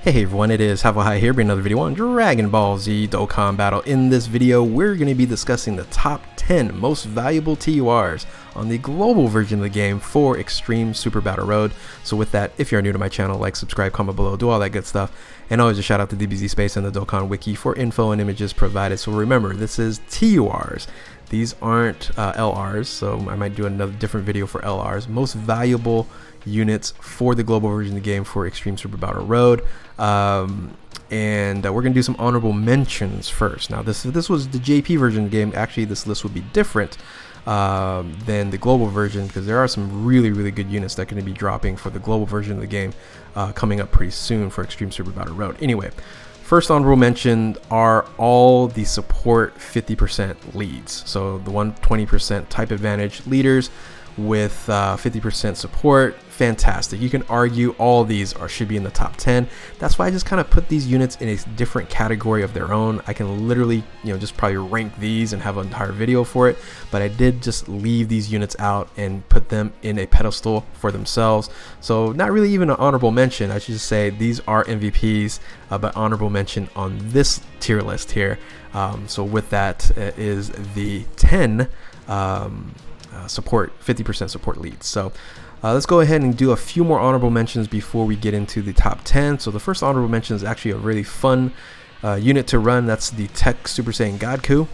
Hey everyone, it is High here, bringing another video on Dragon Ball Z Dokkan Battle. In this video, we're going to be discussing the top 10 most valuable TURs on the global version of the game for Extreme Super Battle Road. So with that, if you're new to my channel, like, subscribe, comment below, do all that good stuff. And always a shout out to DBZ Space and the Dokkan Wiki for info and images provided. So remember, this is TURs. These aren't LRs, so I might do another different video for LRs. Most valuable units for the global version of the game for Extreme Super Battle Road. And we're gonna do some honorable mentions first. Now this was the JP version of the game. Actually, this list would be different than the global version, because there are some really good units that are going to be dropping for the global version of the game coming up pretty soon for Extreme Super Battle Road. Anyway, first honorable mention are all the support 50% leads. So the 120% type advantage leaders with 50% support. Fantastic. You can argue all these should be in the top 10. That's why I just kind of put these units in a different category of their own. I can literally, just probably rank these and have an entire video for it, but I did just leave these units out and put them in a pedestal for themselves. So not really even an honorable mention. I should just say these are MVPs, but honorable mention on this tier list here. So with that is the 10 support, 50% support leads. So let's go ahead and do a few more honorable mentions before we get into the top 10. So the first honorable mention is actually a really fun unit to run. That's the Tech Super Saiyan Godku.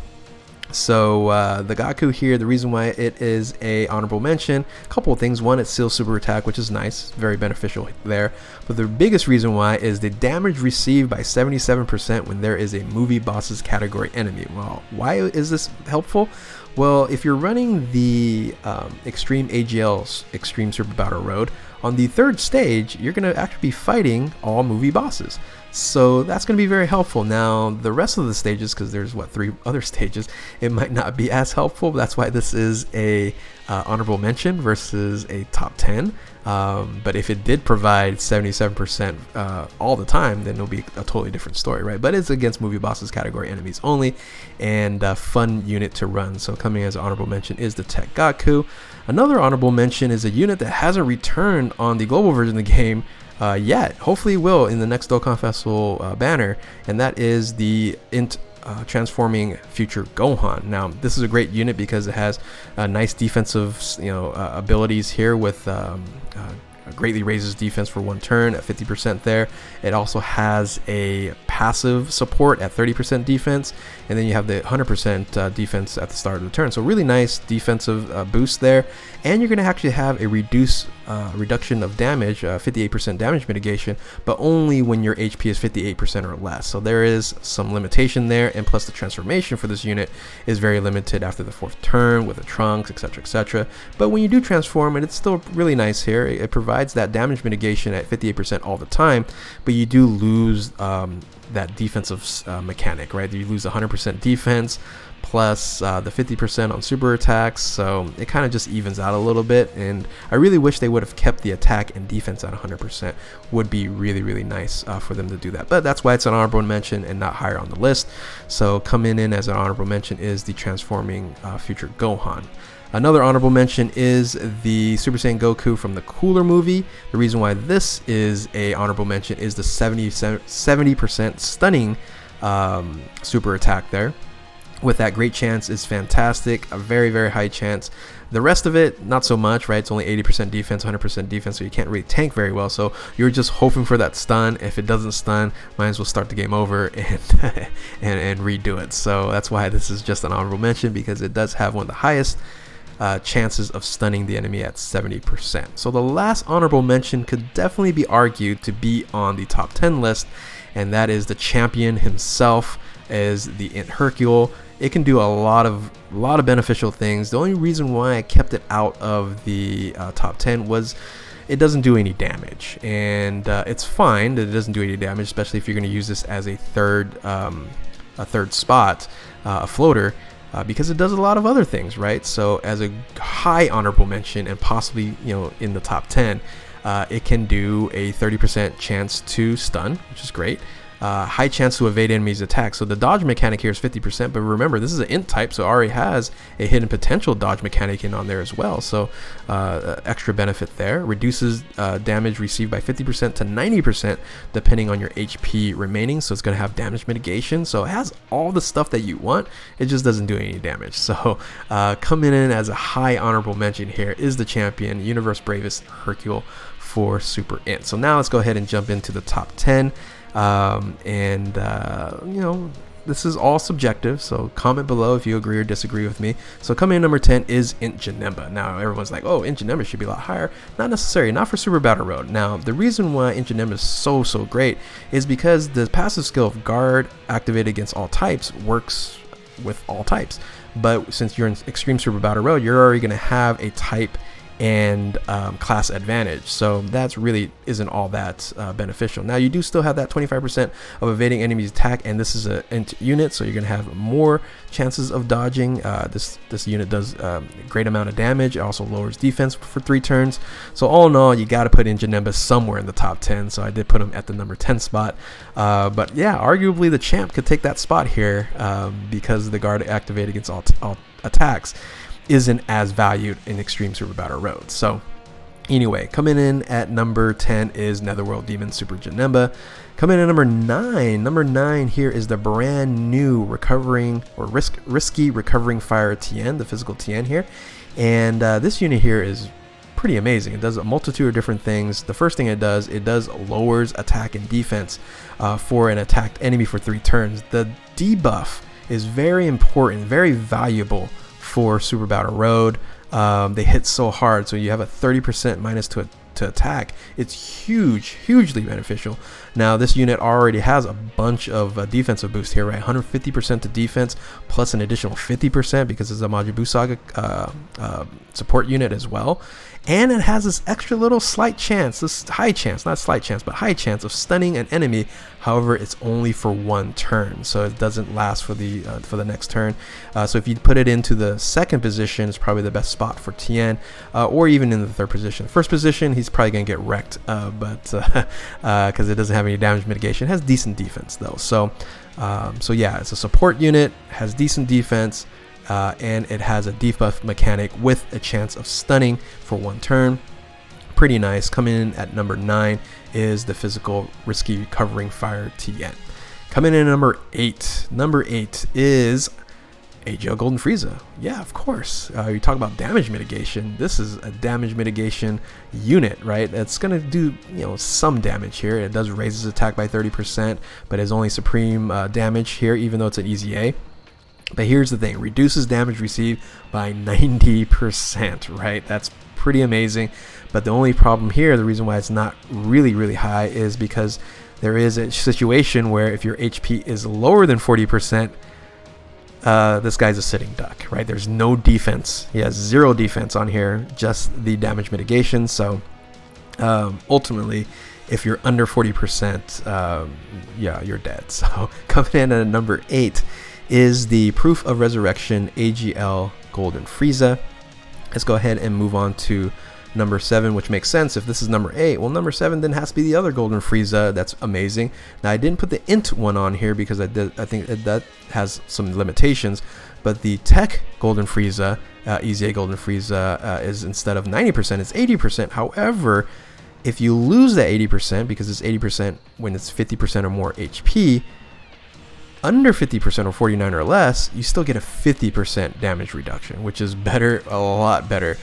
So the Godku here, the reason why it is a honorable mention, a couple of things. One, it seals super attack, which is nice, very beneficial there. But the biggest reason why is the damage received by 77% when there is a movie bosses category enemy. Well, why is this helpful? Well, if you're running the Extreme AGL Extreme Super Battle Road, on the third stage, you're going to actually be fighting all movie bosses. So that's going to be very helpful. Now, the rest of the stages, because there's, 3 other stages, it might not be as helpful. That's why this is a honorable mention versus a top 10. But if it did provide 77% all the time, then it'll be a totally different story, right? But it's against movie bosses category enemies only, and a fun unit to run. So coming as an honorable mention is the Tech Godku. Another honorable mention is a unit that hasn't returned on the global version of the game yet. Hopefully will in the next Dokkan Festival banner, and that is the transforming future Gohan. Now this is a great unit because it has nice defensive abilities here with greatly raises defense for 1 turn at 50% there. It also has a passive support at 30% defense, and then you have the 100% defense at the start of the turn. So really nice defensive boost there, and you're going to actually have a reduction of damage, 58% damage mitigation, but only when your HP is 58% or less. So there is some limitation there, and plus the transformation for this unit is very limited after the 4th turn with the trunks, etc, etc. But when you do transform, and it's still really nice here, it provides that damage mitigation at 58% all the time, but you do lose that defensive mechanic, right? You lose 100% defense plus the 50% on super attacks, so it kind of just evens out a little bit, and I really wish they would have kept the attack and defense at 100%. Would be really nice for them to do that, but that's why it's an honorable mention and not higher on the list. So coming in as an honorable mention is the transforming future Gohan. Another honorable mention is the Super Saiyan Goku from the Cooler movie. The reason why this is a honorable mention is the 70% stunning super attack there. With that, great chance is fantastic, a very high chance. The rest of it, not so much, right? It's only 80% defense, 100% defense, so you can't really tank very well. So you're just hoping for that stun. If it doesn't stun, might as well start the game over and and redo it. So that's why this is just an honorable mention, because it does have one of the highest chances of stunning the enemy at 70%. So the last honorable mention could definitely be argued to be on the top 10 list, and that is the champion himself, as the Hercule. It can do a lot of beneficial things. The only reason why I kept it out of the top 10 was it doesn't do any damage, and it's fine that it doesn't do any damage, especially if you're going to use this as a third spot, a floater. Because it does a lot of other things, right? So as a high honorable mention, and possibly in the top 10, it can do a 30% chance to stun, which is great. high chance to evade enemies' attacks. So the dodge mechanic here is 50%, but remember, this is an int type, so it already has a hidden potential dodge mechanic in on there as well. So extra benefit there. Reduces damage received by 50% to 90% depending on your HP remaining. So it's going to have damage mitigation. So it has all the stuff that you want. It just doesn't do any damage. So coming in as a high honorable mention here is the champion, Universe Bravest Hercule for Super Int. So now let's go ahead and jump into the top 10. You know, this is all subjective, so comment below if you agree or disagree with me. So coming in number 10 is Int Janemba. Now everyone's like, oh, Int Janemba should be a lot higher. Not necessarily, not for Super Battle Road. Now the reason why Int Janemba is so great is because the passive skill of Guard activated against all types works with all types. But since you're in Extreme Super Battle Road, you're already going to have a type and class advantage, so that's really isn't all that beneficial. Now you do still have that 25% of evading enemies attack, and this is a int unit, so you're gonna have more chances of dodging. This unit does a great amount of damage. It also lowers defense for 3 turns. So all in all, you got to put in Janemba somewhere in the top 10, so I did put him at the number 10 spot. But yeah, arguably the champ could take that spot here because the guard activated against all attacks isn't as valued in Extreme Super Battle Road. So anyway, coming in at number 10 is Netherworld Demon Super Janemba. Coming in at number 9. Number 9 here is the brand new risky recovering fire Tien, the physical Tien here. And this unit here is pretty amazing. It does a multitude of different things. The first thing it does lowers attack and defense for an attacked enemy for 3 turns. The debuff is very important, very valuable for Super Battle Road. They hit so hard, so you have a 30% minus to attack. It's hugely beneficial. Now this unit already has a bunch of defensive boost here, right? 150% to defense plus an additional 50% because it's a Majin Saga support unit as well. And it has this extra little slight chance, this high chance, not slight chance, but high chance of stunning an enemy. However, it's only for 1 turn, so it doesn't last for the next turn. So if you put it into the 2nd position, it's probably the best spot for Tien, or even in the 3rd position. 1st position, he's probably gonna get wrecked, because it doesn't have any damage mitigation. It has decent defense though. So yeah, it's a support unit, has decent defense. And it has a debuff mechanic with a chance of stunning for 1 turn. Pretty nice. Coming in at number 9 is the physical risky recovering fire Tien. Coming in at number 8. Number 8 is AGL Golden Frieza. Yeah, of course. You talk about damage mitigation. This is a damage mitigation unit, right? It's gonna do some damage here. It does raise its attack by 30%, but it's only supreme damage here, even though it's an easy A. But here's the thing, reduces damage received by 90%, right? That's pretty amazing. But the only problem here, the reason why it's not really high, is because there is a situation where if your HP is lower than 40%, this guy's a sitting duck, right? There's no defense. He has 0 defense on here, just the damage mitigation. So ultimately, if you're under 40%, yeah, you're dead. So coming in at number 8 is the Proof of Resurrection AGL Golden Frieza. Let's go ahead and move on to number 7, which makes sense. If this is number 8, well, number 7 then has to be the other Golden Frieza. That's amazing. Now I didn't put the int one on here because I think that has some limitations, but the Tech Golden Frieza, Easy A Golden Frieza, is instead of 90%, it's 80%. However, if you lose that 80%, because it's 80% when it's 50% or more HP, under 50% or 49 or less, you still get a 50% damage reduction, which is better, a lot better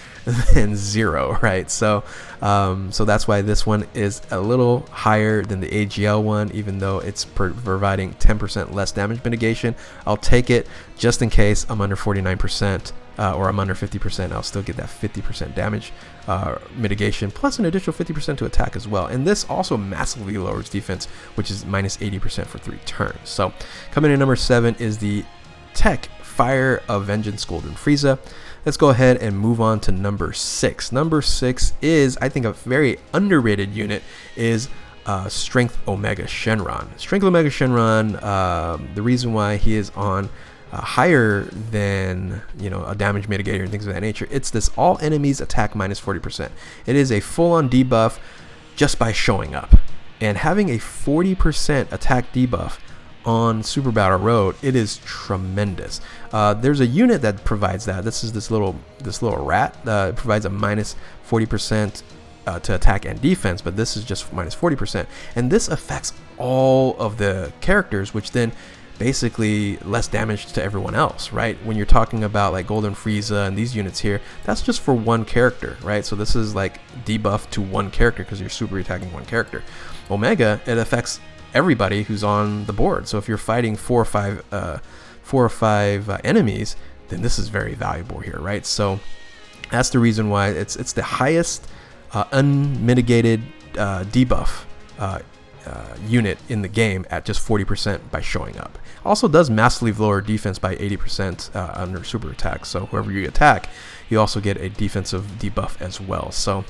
than 0, right? So so that's why this one is a little higher than the AGL one, even though it's providing 10% less damage mitigation. I'll take it just in case I'm under 49%. Or I'm under 50%, I'll still get that 50% damage mitigation, plus an additional 50% to attack as well. And this also massively lowers defense, which is minus 80% for 3 turns. So coming in at number 7 is the Tech Fire of Vengeance Golden Frieza. Let's go ahead and move on to number 6. Number 6 is, I think, a very underrated unit, is Strength Omega Shenron. Strength Omega Shenron, the reason why he is on higher than a damage mitigator and things of that nature, it's this all enemies attack minus 40%. It is a full-on debuff just by showing up. And having a 40% attack debuff on Super Battle Road, it is tremendous. There's a unit that provides that. This is this little rat. It provides a minus 40% to attack and defense, but this is just minus 40%. And this affects all of the characters, which then basically less damage to everyone else, right? When you're talking about like Golden Frieza and these units here, that's just for one character, right? So this is like debuff to one character because you're super attacking one character. Omega, it affects everybody who's on the board. So if you're fighting four or five enemies, then this is very valuable here, right? So that's the reason why it's the highest unmitigated debuff unit in the game at just 40% by showing up. Also does massively lower defense by 80% under super attack. So whoever you attack, you also get a defensive debuff as well. So,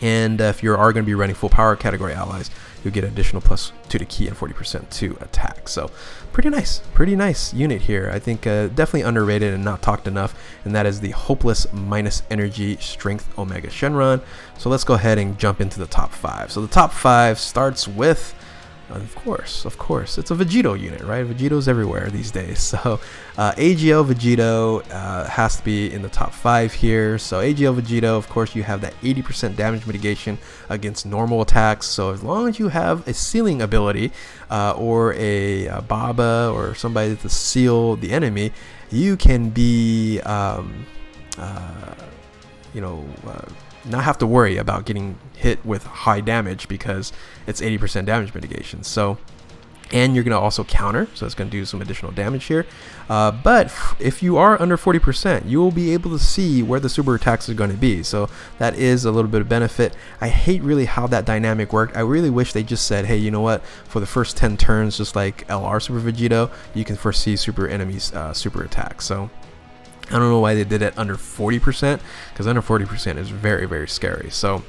and if you are going to be running full power category allies, you'll get additional +2 to ki and 40% to attack. So pretty nice unit here. I think definitely underrated and not talked enough, and that is the Hopeless minus energy strength Omega Shenron. So let's go ahead and jump into the top 5. So the top 5 starts with, of course, it's a Vegito unit, right? Vegito's everywhere these days. So AGL Vegito has to be in the top 5 here. So AGL Vegito, of course, you have that 80% damage mitigation against normal attacks. So as long as you have a sealing ability or a Baba or somebody to seal the enemy, you can be, not have to worry about getting hit with high damage because it's 80% damage mitigation. So, and you're going to also counter, so it's going to do some additional damage here. But if you are under 40%, you will be able to see where the super attacks are going to be. So that is a little bit of benefit. I hate really how that dynamic worked. I really wish they just said, hey, you know what? For the first 10 turns, just like LR Super Vegito, you can foresee super enemies super attacks. So I don't know why they did it under 40%, because under 40% is very, very scary. So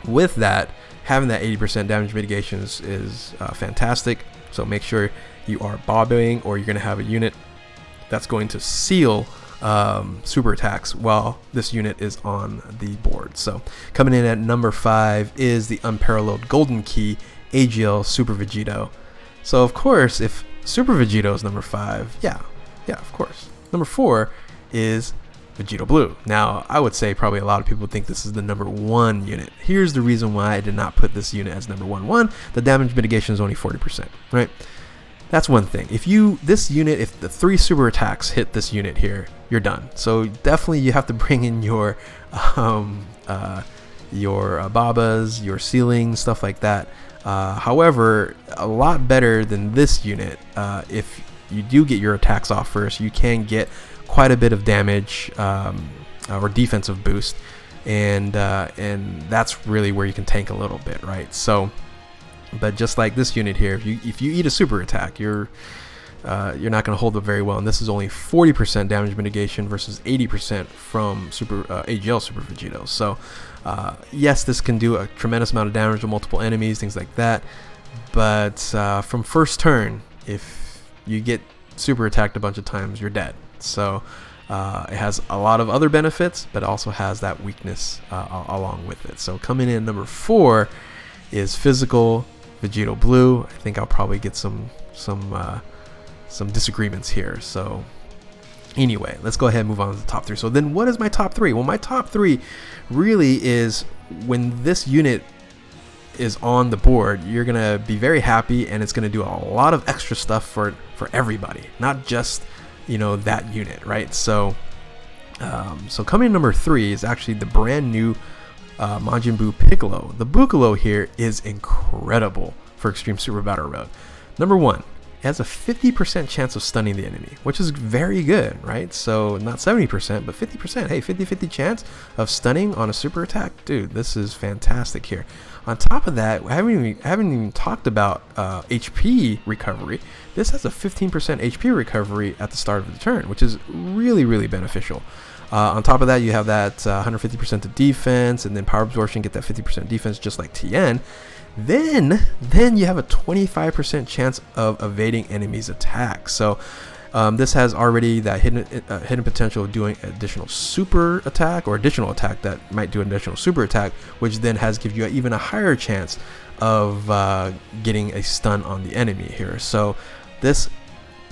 with that, having that 80% damage mitigation is fantastic. So make sure you are bobbing, or you're going to have a unit that's going to seal super attacks while this unit is on the board. So coming in at number 5 is the Unparalleled Golden Key AGL Super Vegito. So of course, if Super Vegito is number 5, yeah, of course. Number 4 is Vegito Blue. Now, I would say probably a lot of people think this is the number 1 unit. Here's the reason why I did not put this unit as number 1. One, the damage mitigation is only 40%, right? That's one thing. If the 3 super attacks hit this unit here, you're done. So definitely you have to bring in your Babas, your sealing, stuff like that. However, a lot better than this unit. If you do get your attacks off first, you can get quite a bit of damage or defensive boost, and that's really where you can tank a little bit, right? So, but just like this unit here, if you eat a super attack, you're not going to hold up very well, and this is only 40% damage mitigation versus 80% from AGL Super Vegito. So yes, this can do a tremendous amount of damage to multiple enemies, things like that, but from first turn, if you get super attacked a bunch of times, you're dead. So it has a lot of other benefits, but also has that weakness along with it. So coming in number 4 is Physical Vegito Blue. I think I'll probably get some disagreements here. So anyway, let's go ahead and move on to the top 3. So then what is my top 3? Well, my top 3 really is when this unit is on the board, you're gonna be very happy, and it's gonna do a lot of extra stuff for everybody, not just that unit, right? So so coming in number 3 is actually the brand new Majin Buu Piccolo. The Buccolo here is incredible for Extreme Super Battle Road. Number 1, it has a 50% chance of stunning the enemy, which is very good, right? So not 70%, but 50%. Hey, 50-50 chance of stunning on a super attack. Dude, this is fantastic here. On top of that, I haven't even talked about HP recovery. This has a 15% HP recovery at the start of the turn, which is really, really beneficial. On top of that, you have that 150% of defense, and then power absorption, get that 50% defense just like Tien. Then you have a 25% chance of evading enemies' attacks. So This has already that hidden potential of doing additional super attack, or additional attack that might do an additional super attack, which then give you even a higher chance of getting a stun on the enemy here. So this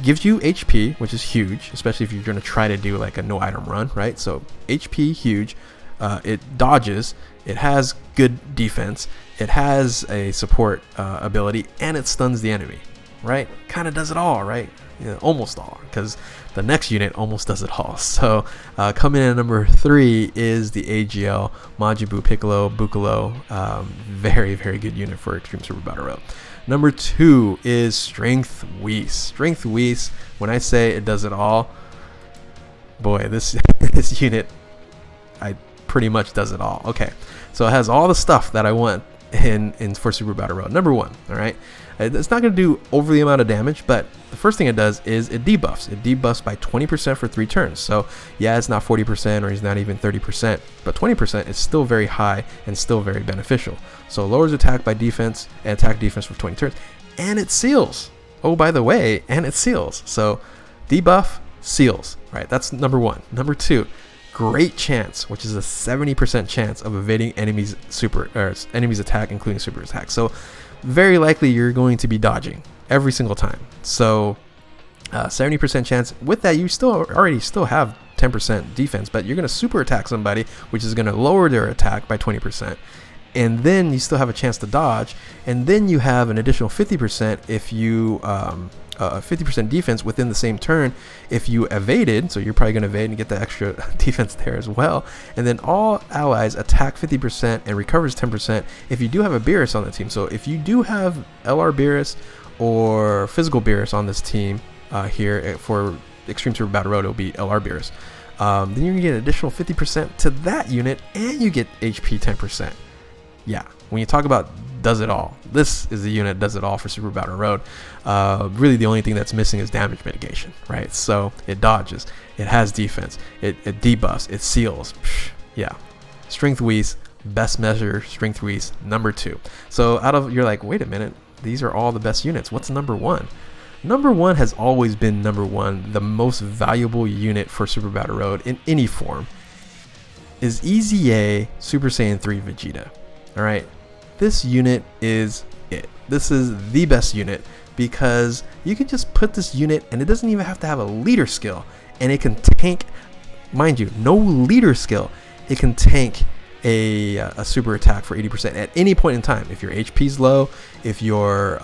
gives you HP, which is huge, especially if you're going to try to do like a no item run, right? So HP, huge. It dodges, it has good defense, it has a support ability, and it stuns the enemy, right? Kind of does it all, right? Yeah, almost all, because the next unit almost does it all. So coming in at number 3 is the AGL Majibu Piccolo Buccolo. Very, very good unit for Extreme Super Battle Road. Number 2 is Strength Whis. Strength Whis, when I say it does it all, boy, this this unit, I pretty much does it all. Okay, so it has all the stuff that I want in for Super Battle Road. Number 1, all right, it's not going to do overly amount of damage, but the first thing it does is it debuffs. It debuffs by 20% for 3 turns. So yeah, it's not 40% or it's not even 30%, but 20% is still very high and still very beneficial. So it lowers attack by defense and attack defense for 20 turns, and it seals. Oh, by the way, and it seals. So debuff, seals, right? That's number 1. Number 2, great chance, which is a 70% chance of evading enemies attack, including super attack. So very likely you're going to be dodging every single time. So 70% chance. With that, you already have 10% defense, but you're going to super attack somebody, which is going to lower their attack by 20%. And then you still have a chance to dodge, and then you have an additional 50% if you 50% defense within the same turn if you evaded. So you're probably going to evade and get the extra defense there as well. And then all allies attack 50% and recovers 10% if you do have a Beerus on the team. So if you do have LR Beerus or physical Beerus on this team here for Extreme Super Battle Road, it'll be LR Beerus. Then you're going to get an additional 50% to that unit, and you get HP 10%. Yeah, when you talk about does it all, this is the unit that does it all for Super Battle Road. Really the only thing that's missing is damage mitigation, right? So it dodges, it has defense, it debuffs, it seals. Yeah, Strength Whis, best measure Strength Whis, number 2. So you're like, wait a minute, these are all the best units. What's number 1? Number 1 has always been number 1, the most valuable unit for Super Battle Road in any form, is EZA Super Saiyan 3 Vegeta. All right, this unit is it. This is the best unit because you can just put this unit, and it doesn't even have to have a leader skill, and it can tank, mind you, no leader skill. It can tank a super attack for 80% at any point in time. If your HP's low, if you're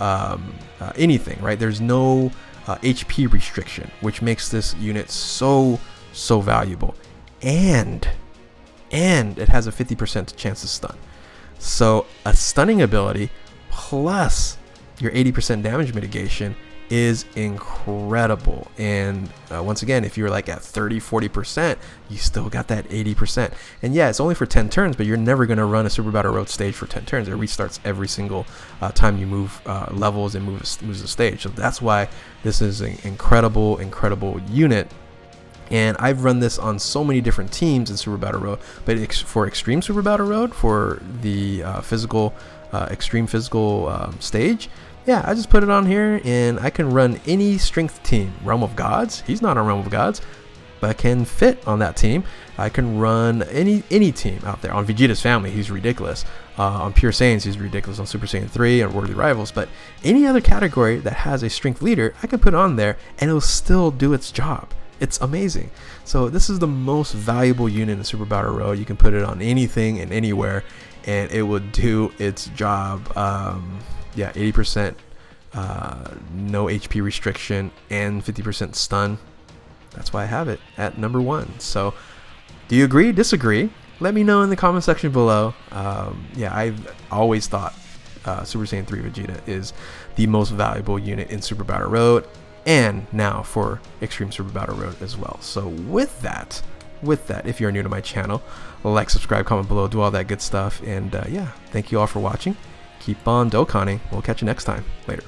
anything, right? There's no HP restriction, which makes this unit so valuable, and it has a 50% chance to stun. So a stunning ability plus your 80% damage mitigation is incredible. And once again, if you're like at 30-40%, you still got that 80%. And yeah, it's only for 10 turns, but you're never going to run a Super Battle Road stage for 10 turns. It restarts every single time you move levels and moves the stage. So that's why this is an incredible unit. And I've run this on so many different teams in Super Battle Road, but for Extreme Super Battle Road, for the extreme physical stage, yeah, I just put it on here, and I can run any strength team. Realm of Gods, he's not on Realm of Gods, but can fit on that team. I can run any team out there. On Vegeta's Family, he's ridiculous. On Pure Saiyans, he's ridiculous. On Super Saiyan 3 and Worthy Rivals, but any other category that has a strength leader, I can put on there, and it'll still do its job. It's amazing. So this is the most valuable unit in Super Battle Road. You can put it on anything and anywhere, and it would do its job. Yeah, 80% no HP restriction and 50% stun. That's why I have it at number 1. So do you agree, disagree? Let me know in the comment section below. Yeah, I've always thought Super Saiyan 3 Vegeta is the most valuable unit in Super Battle Road, and now for Extreme Super Battle Road as well. So with that, if you're new to my channel, like, subscribe, comment below, do all that good stuff. And yeah, thank you all for watching. Keep on Dokkaning. We'll catch you next time. Later.